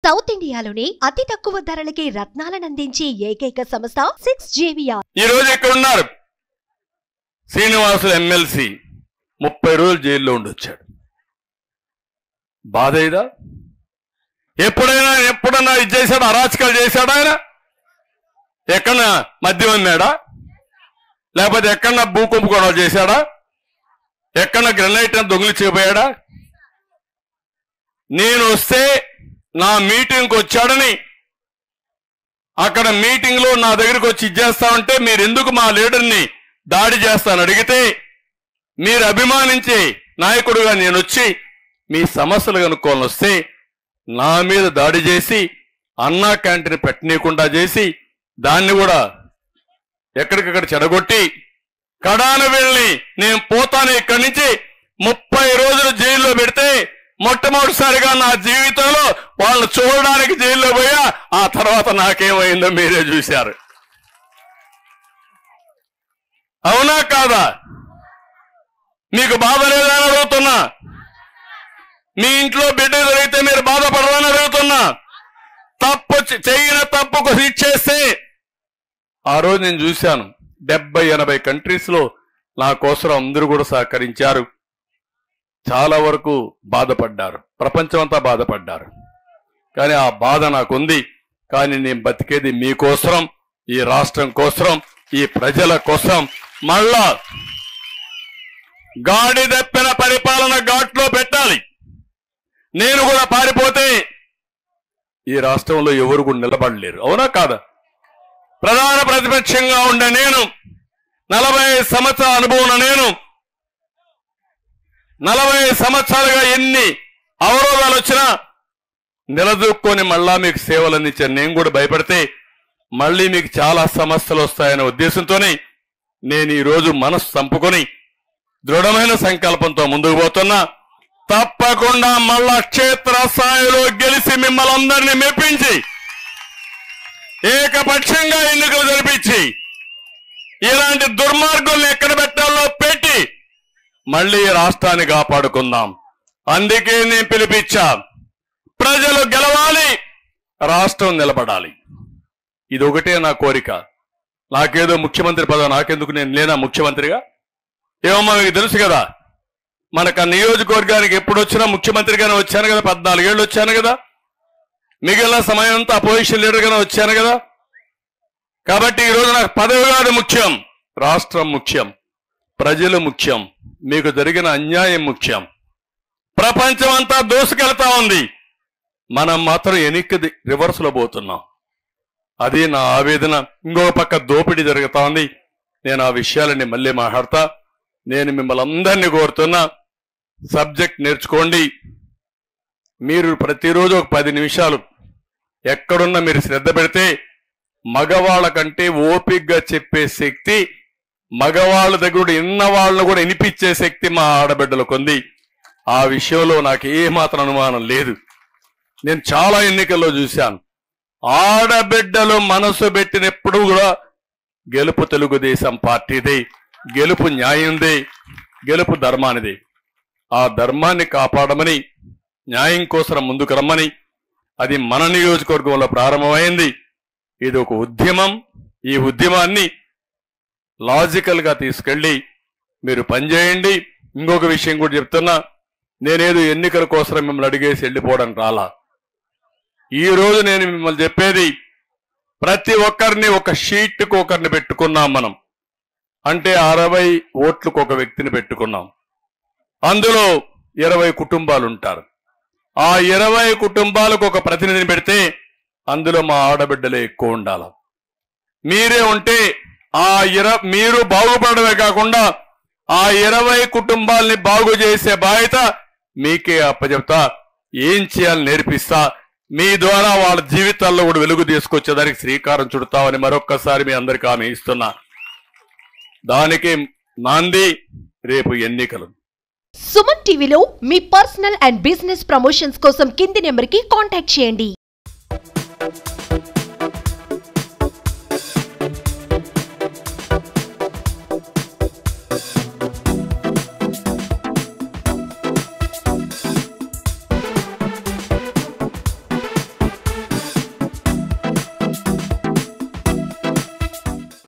South ఇండియాలోనే అతి తక్కువ ధరలకి రత్నాలను అందించే ఏకైక సంస్థ 6JVR. ఈ రోజు ఇక్కడ ఉన్నారు శ్రీనివాసులు ఎమ్మెల్సీ 30 రోజులు జైల్లో ఉండొచ్చాడు. బాధ ఇదా? ఎప్పుడన్నా ఇది చేశాడు, అరాచకాలు చేశాడు ఆయన? ఎక్కడన్నా మద్యం అన్నాడా? లేకపోతే ఎక్కడన్నా భూ కుంభకోణాలు చేశాడా? ఎక్కడన్నా గ్రెనైట్ దొంగిలించిపోయాడా? నేను వస్తే నా మీటింగ్కి వచ్చాడని అక్కడ మీటింగ్ లో నా దగ్గరికి వచ్చి ఇచ్చేస్తామంటే మీరు ఎందుకు మా లీడర్ని దాడి చేస్తాను అడిగితే, మీరు అభిమానించే నాయకుడుగా నేను వచ్చి మీ సమస్యలు కనుక్కోవాలని వస్తే నా మీద దాడి చేసి అన్నా క్యాంటీన్ పెట్టనీయకుండా చేసి దాన్ని కూడా ఎక్కడికక్కడ చెడగొట్టి కడాన వెళ్ళి నేను పోతాను ఇక్కడి నుంచి 30 రోజులు జైల్లో పెడితే మొట్టమొదటిసారిగా నా జీవితంలో వాళ్ళు చూడడానికి జైల్లో పోయా. ఆ తర్వాత నాకేమైందో మీరే చూశారు. అవునా కాదా? మీకు బాధ లేదని అడుగుతున్నా. మీ ఇంట్లో బిడ్డ జరిగితే మీరు బాధపడరని అడుగుతున్నా. తప్పు చేయని తప్పుకు శిక్షేస్తే ఆ రోజు నేను చూశాను 70-80 కంట్రీస్ లో నా కోసం అందరూ కూడా సహకరించారు. చాలా వరకు బాధపడ్డారు, ప్రపంచమంతా బాధపడ్డారు. కానీ ఆ బాధ నాకుంది. కానీ నేను బతికేది మీకోసం, ఈ రాష్ట్రం కోసం, ఈ ప్రజల కోసం. మళ్ళా గాడి దప్పిన పరిపాలన ఘాట్లో పెట్టాలి. నేను కూడా పారిపోతే ఈ రాష్ట్రంలో ఎవరు కూడా నిలబడలేరు. అవునా కాదా? ప్రధాన ప్రతిపక్షంగా ఉండే నేను, 40 సంవత్సరాల అనుభవం నేను, 40 సంవత్సరాలుగా ఎన్ని అవరోధాలు వచ్చినా నిలదొక్కుని మళ్ళా మీకు సేవలు అందించాను. నేను కూడా భయపడితే మళ్ళీ మీకు చాలా సమస్యలు వస్తాయనే ఉద్దేశంతోనే నేను ఈరోజు మనసు చంపుకొని దృఢమైన సంకల్పంతో ముందుకు పోతున్నా. తప్పకుండా మళ్ళా క్షేత్రస్థాయిలో గెలిచి మిమ్మల్ని అందరినీ మెప్పించి ఏకపక్షంగా ఎన్నికలు జరిపించి ఇలాంటి దుర్మార్గుల్ని ఎక్కడ పెట్టాలో పెట్టి మళ్ళీ రాష్ట్రాన్ని కాపాడుకుందాం. అందుకే నేను పిలిపించా. ప్రజలు గెలవాలి, రాష్ట్రం నిలబడాలి. ఇది ఒకటే నా కోరిక. నాకేదో ముఖ్యమంత్రి పదవి నాకెందుకు, నేను లేనా ముఖ్యమంత్రిగా? ఏమమ్మా మీకు తెలుసు కదా, మనకు ఆ నియోజకవర్గానికి ఎప్పుడు వచ్చినా ముఖ్యమంత్రిగానే వచ్చాను కదా, 14 ఏళ్ళు వచ్చాను కదా, మిగిలిన సమయం అంతా అపోజిషన్ లీడర్గానే వచ్చాను కదా. కాబట్టి ఈరోజు నాకు పదవి కాదు ముఖ్యం, రాష్ట్రం ముఖ్యం, ప్రజలు ముఖ్యం, మీకు జరిగిన అన్యాయం ముఖ్యం. ప్రపంచం అంతా దూసుకెళ్తా ఉంది, మనం మాత్రం వెనక్కి రివర్స్ లో పోతున్నాం. అది నా ఆవేదన. ఇంకొక పక్క దోపిడీ జరుగుతా ఉంది. నేను ఆ విషయాలని మళ్ళీ మాట్లాడతా. నేను మిమ్మల్ని అందరినీ కోరుతున్నా, సబ్జెక్ట్ నేర్చుకోండి. మీరు ప్రతిరోజు ఒక 10 నిమిషాలు ఎక్కడున్నా మీరు శ్రద్ధ పెడితే మగవాళ్ళ కంటే ఓపికగా చెప్పే శక్తి, మగవాళ్ళ దగ్గర ఇన్న వాళ్ళను కూడా వినిపించే శక్తి మా ఆడబిడ్డలకు ఉంది. ఆ విషయంలో నాకు ఏమాత్రం అనుమానం లేదు. నేను చాలా ఎన్నికల్లో చూశాను, ఆడబిడ్డలు మనసు పెట్టినప్పుడు కూడా గెలుపు తెలుగుదేశం పార్టీదే, గెలుపు న్యాయందే, గెలుపు ధర్మానిదే. ఆ ధర్మాన్ని కాపాడమని, న్యాయం కోసం ముందుకు రమ్మని, అది మన నియోజకవర్గంలో ప్రారంభమైంది. ఇది ఒక ఉద్యమం. ఈ ఉద్యమాన్ని లాజికల్ గా తీసుకెళ్లి మీరు పనిచేయండి. ఇంకొక విషయం కూడా చెప్తున్నా, నేనేదో ఎన్నికల కోసం మిమ్మల్ని అడిగేసి వెళ్ళిపోవడం రాలా. ఈ రోజు నేను మిమ్మల్ని చెప్పేది, ప్రతి ఒక్కరిని ఒక షీట్కు ఒకరిని పెట్టుకున్నాం మనం. అంటే 60 ఓట్లకు ఒక వ్యక్తిని పెట్టుకున్నాం. అందులో 20 కుటుంబాలు ఉంటారు. ఆ 20 కుటుంబాలకు ఒక ప్రతినిధిని పెడితే అందులో మా ఆడబిడ్డలే ఎక్కువ ఉండాలి. మీరే ఉంటే మీరు బాగుపడమే కాకుండా ఆ 20 కుటుంబాలని బాగు చేసే బాధ్యత మీకే అప్పచెప్తా. ఏం చేయాలని నేర్పిస్తా. మీ ద్వారా వాళ్ళ జీవితాల్లో కూడా వెలుగు తీసుకొచ్చేదానికి శ్రీకారం చుడతామని మరొక్కసారి మీ అందరికీ హామీ ఇస్తున్నా. దానికి నాంది రేపు ఎన్నికలు. సుమన్ టీవీలో మీ పర్సనల్ అండ్ బిజినెస్ ప్రమోషన్స్ కోసం కింది నెంబర్కి కాంటాక్ట్ చేయండి.